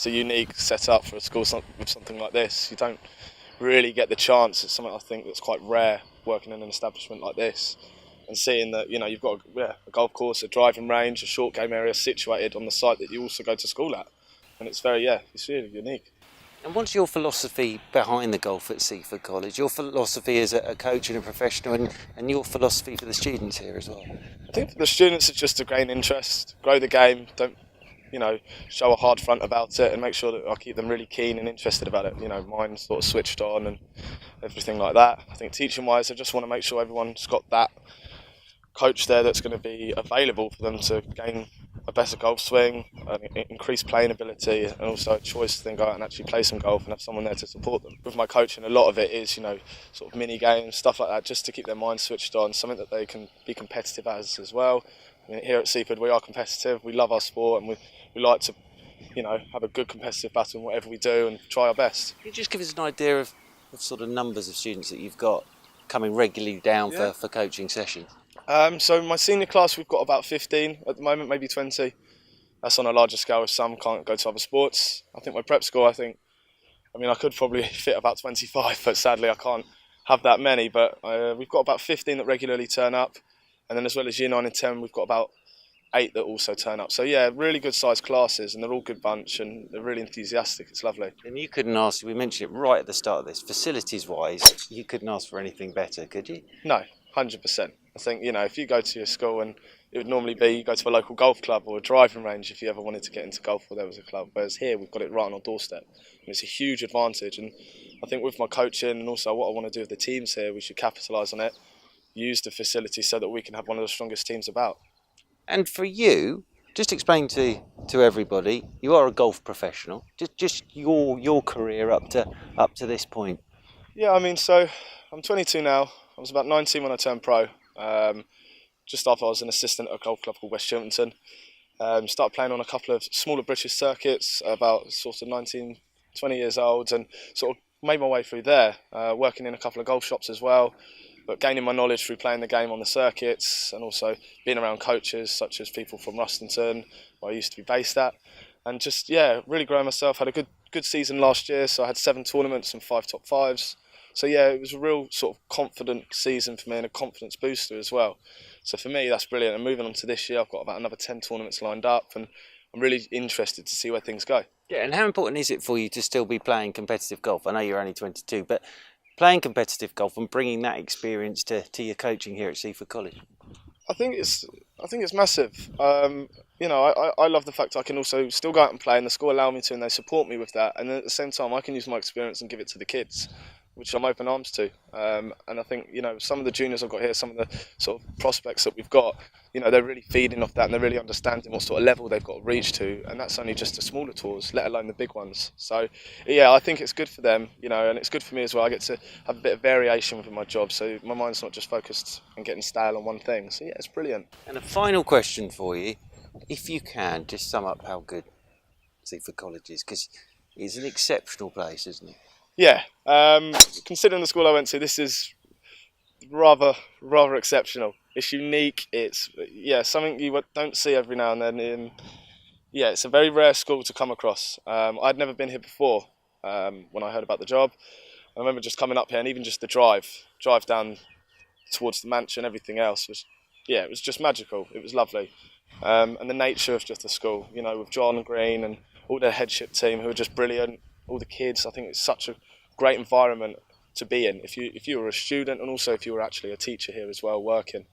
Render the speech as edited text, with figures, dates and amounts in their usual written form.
It's a unique setup for a school with something like this. You don't really get the chance. It's something I think that's quite rare working in an establishment like this, and seeing that you've got a golf course, a driving range, a short game area situated on the site that you also go to school at, and it's really unique. And what's your philosophy behind the golf at Seaford College? Your philosophy as a coach and a professional, and your philosophy for the students here as well? I think for the students it's just to gain interest, grow the game, don't show a hard front about it, and make sure that I keep them really keen and interested about it. Mind sort of switched on and everything like that. I think teaching wise, I just want to make sure everyone's got that coach there that's going to be available for them to gain a better golf swing, increase playing ability, and also a choice to then go out and actually play some golf and have someone there to support them. With my coaching, a lot of it is, sort of mini games, stuff like that, just to keep their mind switched on, something that they can be competitive as well. Here at Seaford, we are competitive. We love our sport, and we like to, have a good competitive battle in whatever we do and try our best. Can you just give us an idea of sort of numbers of students that you've got coming regularly down for coaching sessions? So my senior class, we've got about 15 at the moment, maybe 20. That's on a larger scale if some can't go to other sports. I think my prep school, I could probably fit about 25, but sadly I can't have that many. But we've got about 15 that regularly turn up. And then as well as year 9 and 10, we've got about 8 that also turn up. So yeah, really good sized classes, and they're all good bunch, and they're really enthusiastic. It's lovely. And you couldn't ask, we mentioned it right at the start of this, facilities wise, you couldn't ask for anything better, could you? No, 100%. I think, if you go to your school, and it would normally be you go to a local golf club or a driving range if you ever wanted to get into golf or there was a club. Whereas here, we've got it right on our doorstep. And it's a huge advantage. And I think with my coaching and also what I want to do with the teams here, we should capitalise on it, use the facility so that we can have one of the strongest teams about. And for you, just explain to everybody, you are a golf professional. Just your career up to this point. Yeah, so I'm 22 now. I was about 19 when I turned pro. Just after I was an assistant at a golf club called West Chilternton. Started playing on a couple of smaller British circuits, about sort of 19, 20 years old, and sort of made my way through there, working in a couple of golf shops as well, but gaining my knowledge through playing the game on the circuits, and also being around coaches such as people from Rustington, where I used to be based at, and just really growing myself. Had a good season last year, so I had 7 tournaments and 5 top 5s. So it was a real sort of confident season for me, and a confidence booster as well. So for me, that's brilliant. And moving on to this year, I've got about another 10 tournaments lined up, and I'm really interested to see where things go. Yeah, and how important is it for you to still be playing competitive golf? I know you're only 22, but playing competitive golf and bringing that experience to your coaching here at Seaford College? I think it's massive. I love the fact I can also still go out and play, and the school allow me to, and they support me with that. And then at the same time, I can use my experience and give it to the kids, which I'm open arms to. And I think, some of the juniors I've got here, some of the sort of prospects that we've got, they're really feeding off that, and they're really understanding what sort of level they've got to reach to. And that's only just the smaller tours, let alone the big ones. So, I think it's good for them, and it's good for me as well. I get to have a bit of variation within my job, so my mind's not just focused on getting stale on one thing. So, it's brilliant. And a final question for you, if you can, just sum up how good Seaford College is, because it's an exceptional place, isn't it? Yeah, considering the school I went to, this is rather exceptional. It's unique. It's something you don't see every now and then. It's a very rare school to come across. I'd never been here before when I heard about the job. I remember just coming up here, and even just the drive down towards the mansion, everything else was, it was just magical. It was lovely, and the nature of just the school. With John Green and all their headship team who are just brilliant. All the kids, I think it's such a great environment to be in if you were a student, and also if you were actually a teacher here as well working.